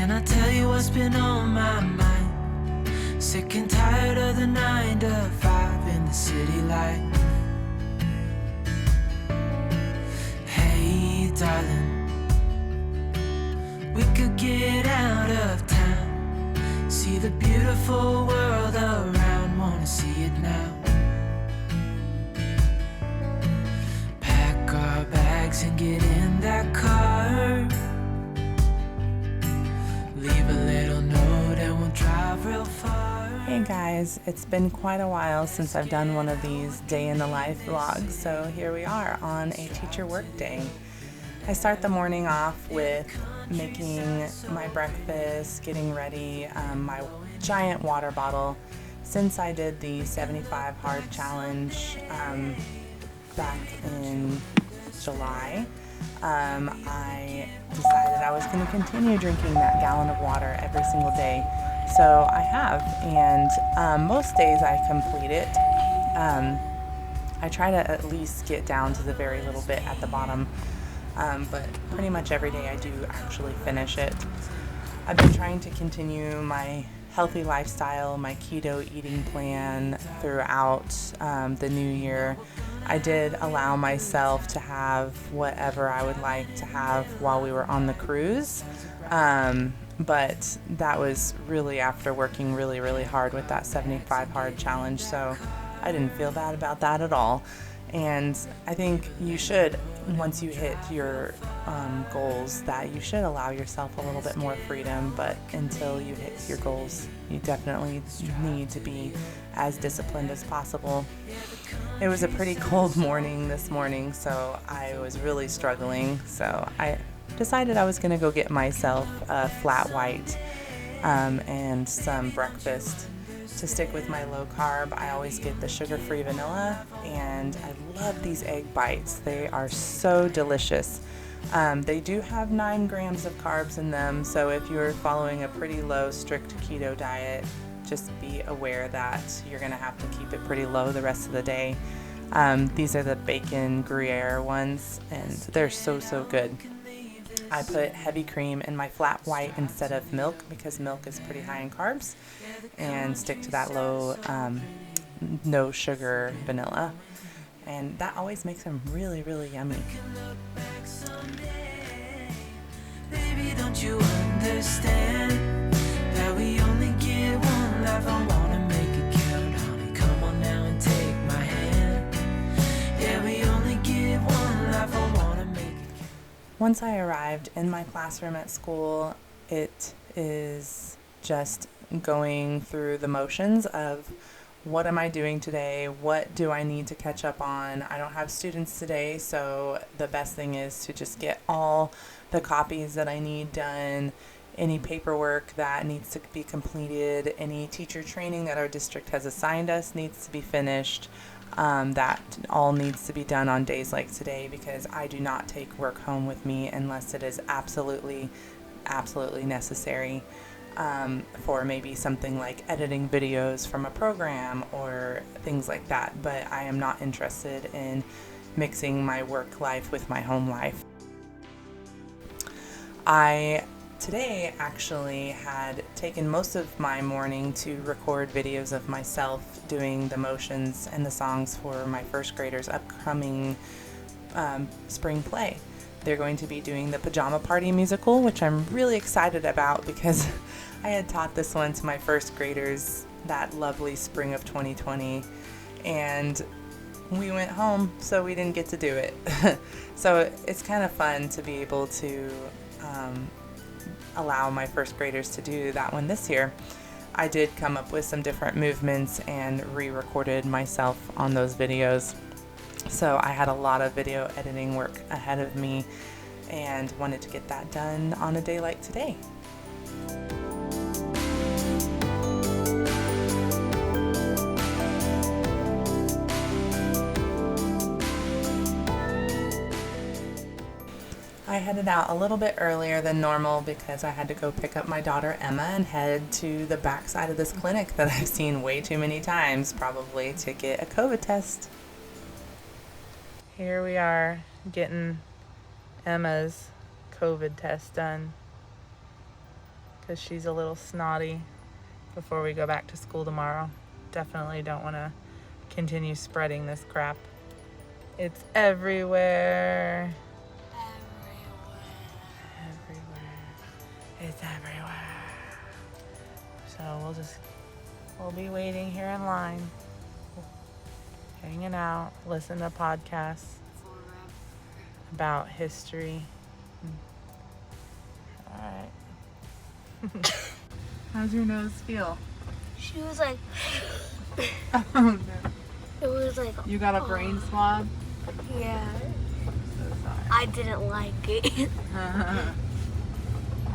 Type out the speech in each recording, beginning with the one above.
Can I tell you what's been on my mind? Sick and tired of the 9 to 5 in the city light. Hey darling, we could get out of town, see the beautiful world around, wanna see it now. Pack our bags and get in that car, leave a little note and we'll drive real far. Hey guys, it's been quite a while since I've done one of these day in the life vlogs, so here we are on a teacher work day. I start the morning off with making my breakfast, getting ready, my giant water bottle. Since I did the 75 hard challenge back in July, I decided I was going to continue drinking that gallon of water every single day. So I have, and most days I complete it. I try to at least get down to the very little bit at the bottom, but pretty much every day I do actually finish it. I've been trying to continue my healthy lifestyle, my keto eating plan throughout the new year. I did allow myself to have whatever I would like to have while we were on the cruise, but that was really after working really, really hard with that 75 hard challenge, so I didn't feel bad about that at all. And I think you should, once you hit your goals, that you should allow yourself a little bit more freedom, but until you hit your goals, you definitely need to be as disciplined as possible. It was a pretty cold morning this morning, so I was really struggling, so I decided I was going to go get myself a flat white and some breakfast. To stick with my low carb, I always get the sugar-free vanilla, and I love these egg bites. They are so delicious. They do have 9 grams of carbs in them, so if you're following a pretty low, strict keto diet, just be aware that you're going to have to keep it pretty low the rest of the day. These are the bacon Gruyere ones, and they're so, so good. I put heavy cream in my flat white instead of milk because milk is pretty high in carbs, and stick to that low, no sugar vanilla. And that always makes them really, really yummy. Baby, don't you understand that we only get one life? I wanna make it count, honey. Come on now and take my hand. Yeah, we only get one life. I wanna make it count. Once I arrived in my classroom at school, it is just going through the motions of what am I doing today? What do I need to catch up on? I don't have students today, so the best thing is to just get all the copies that I need done, any paperwork that needs to be completed, any teacher training that our district has assigned us needs to be finished. That all needs to be done on days like today because I do not take work home with me unless it is absolutely necessary. For maybe something like editing videos from a program or things like that, but I am not interested in mixing my work life with my home life. I today actually had taken most of my morning to record videos of myself doing the motions and the songs for my first graders' upcoming spring play. They're going to be doing the Pajama Party musical, which I'm really excited about because I had taught this one to my first graders that lovely spring of 2020, and we went home, so we didn't get to do it. So it's kind of fun to be able to allow my first graders to do that one this year. I did come up with some different movements and re-recorded myself on those videos. So I had a lot of video editing work ahead of me and wanted to get that done on a day like today. I headed out a little bit earlier than normal because I had to go pick up my daughter Emma and head to the back side of this clinic that I've seen way too many times, probably to get a COVID test. Here we are getting Emma's COVID test done. because she's a little snotty before we go back to school tomorrow. Definitely don't want to continue spreading this crap. It's everywhere. It's everywhere. So we'll be waiting here in line, hanging out, listen to podcasts about history. All right. How's your nose feel? She was like, Oh no. it was like, You got a brain swab? yeah, So sorry. I didn't like it.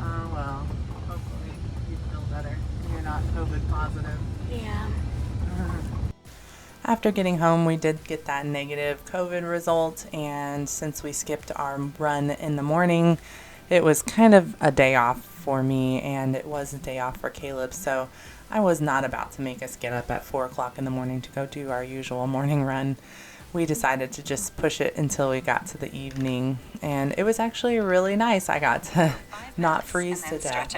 Oh well. Hopefully you feel better. You're not COVID positive. Yeah. After getting home, we did get that negative COVID result, and since we skipped our run in the morning, it was kind of a day off for me, and it was a day off for Caleb, so I was not about to make us get up at 4 o'clock in the morning to go do our usual morning run. We decided to just push it until we got to the evening, and it was actually really nice. I got to not freeze to death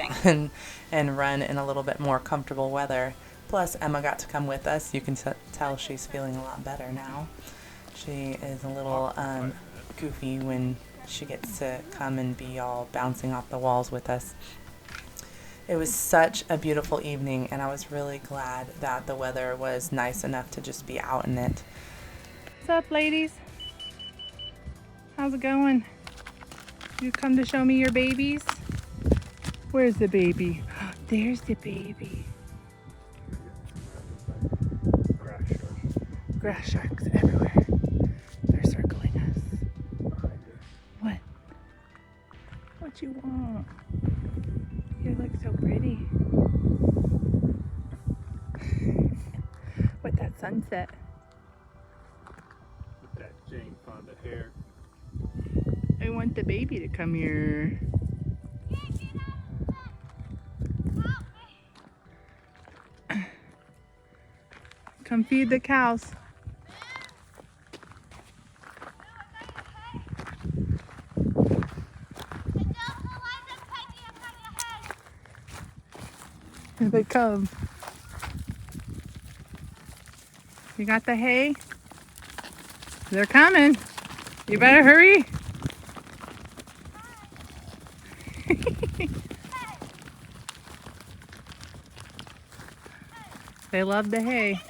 and run in a little bit more comfortable weather. Plus, Emma got to come with us. You can tell she's feeling a lot better now. She is a little goofy when she gets to come and be all bouncing off the walls with us. It was such a beautiful evening, and I was really glad that the weather was nice enough to just be out in it. What's up, ladies? How's it going? You come to show me your babies? Where's the baby? There's the baby. Grass sharks everywhere. They're circling us. What? What you want? You look so pretty. With that sunset. With that Jane Fonda hair. I want the baby to come here. Come feed the cows. Here they come. You got the hay? They're coming. You better hurry. They love the hay.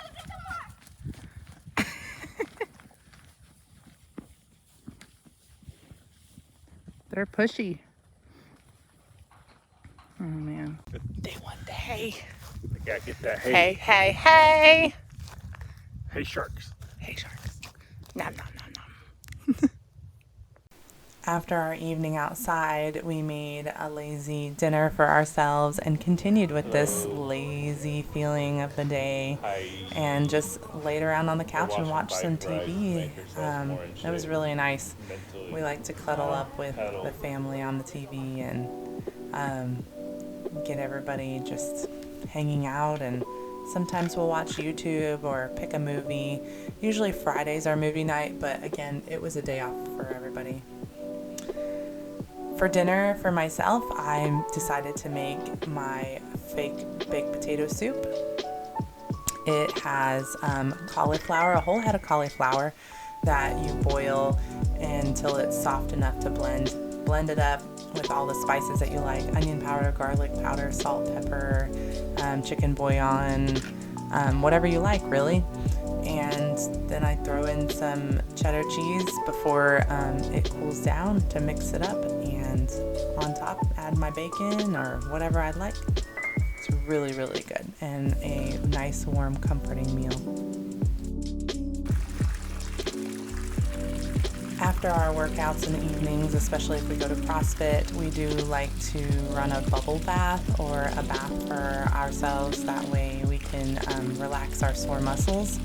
They're pushy. Oh man. They want the hay. They gotta get that hay. Hey, hey, hey! Hay sharks. Hey, sharks. Nom, nom, nom, nom. After our evening outside, we made a lazy dinner for ourselves and continued with this lazy feeling of the day and just laid around on the couch and watched some TV. It was really nice. We like to cuddle up with the family on the TV and get everybody just hanging out, and sometimes we'll watch YouTube or pick a movie. Usually Friday's our movie night, but again, it was a day off for everybody. For dinner, for myself, I decided to make my fake baked potato soup. It has cauliflower, a whole head of cauliflower that you boil until it's soft enough to blend. Blend it up with all the spices that you like: onion powder, garlic powder, salt, pepper, chicken bouillon, whatever you like, really. And then I throw in some cheddar cheese before it cools down to mix it up, and on top add my bacon or whatever I'd like. It's really, really good and a nice, warm, comforting meal. After our workouts in the evenings, especially if we go to CrossFit, we do like to run a bubble bath or a bath for ourselves. That way we can relax our sore muscles.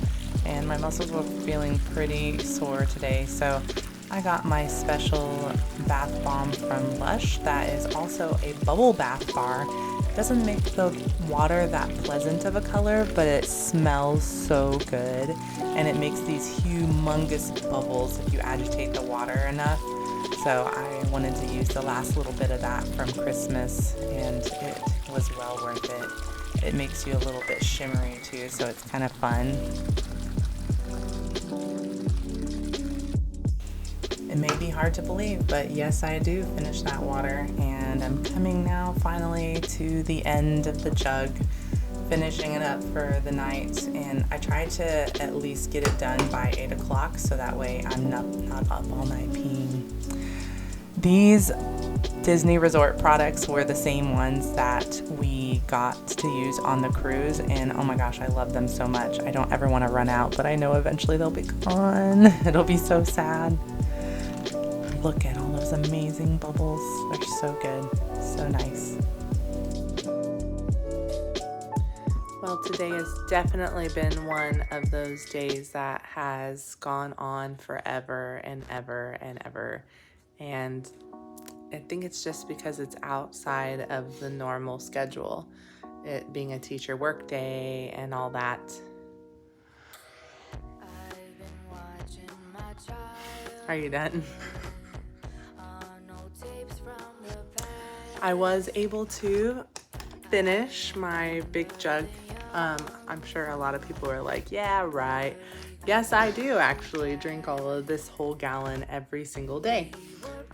And my muscles were feeling pretty sore today, so I got my special bath bomb from Lush that is also a bubble bath bar. It doesn't make the water that pleasant of a color, but it smells so good, and it makes these humongous bubbles if you agitate the water enough. So I wanted to use the last little bit of that from Christmas, and it was well worth it. It makes you a little bit shimmery too, so it's kind of fun. It may be hard to believe, but yes, I do finish that water, and I'm coming now finally to the end of the jug, finishing it up for the night. And I try to at least get it done by 8 o'clock, so that way I'm not up all night peeing. These Disney Resort products were the same ones that we got to use on the cruise, and oh my gosh, I love them so much. I don't ever want to run out, but I know eventually they'll be gone. It'll be so sad. Look at all those amazing bubbles. They're so good, so nice. Well, today has definitely been one of those days that has gone on forever and ever and ever. And I think it's just because it's outside of the normal schedule, it being a teacher work day and all that. Are you done? I was able to finish my big jug. I'm sure a lot of people are like, yeah, right. Yes, I do actually drink all of this whole gallon every single day.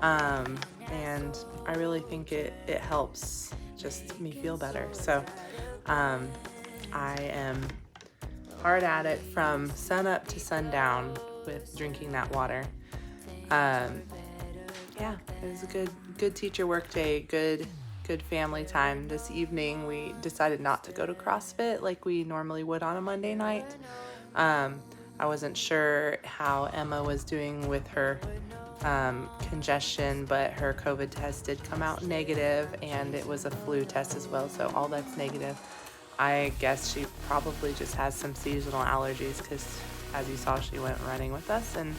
And I really think it helps just me feel better. So I am hard at it from sun up to sundown with drinking that water. Yeah, it was a good teacher work day, good family time. This evening we decided not to go to CrossFit like we normally would on a Monday night. I wasn't sure how Emma was doing with her congestion, but her COVID test did come out negative, and it was a flu test as well, so all that's negative. I guess she probably just has some seasonal allergies, because as you saw, she went running with us and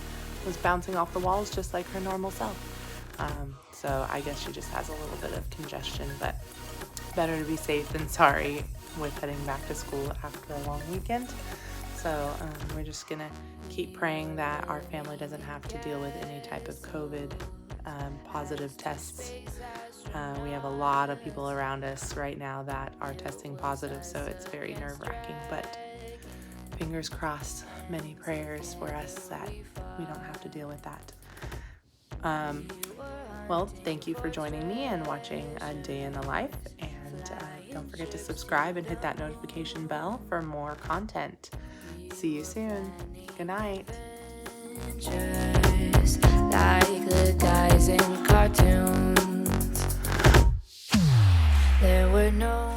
was bouncing off the walls just like her normal self. So I guess she just has a little bit of congestion, but better to be safe than sorry with heading back to school after a long weekend. So we're just gonna keep praying that our family doesn't have to deal with any type of COVID positive tests. We have a lot of people around us right now that are testing positive, so it's very nerve-wracking, but fingers crossed, many prayers for us that we don't have to deal with that. Well, thank you for joining me and watching A Day in the Life, and don't forget to subscribe and hit that notification bell for more content. See you soon. Good night. Just like the guys in cartoons, there were no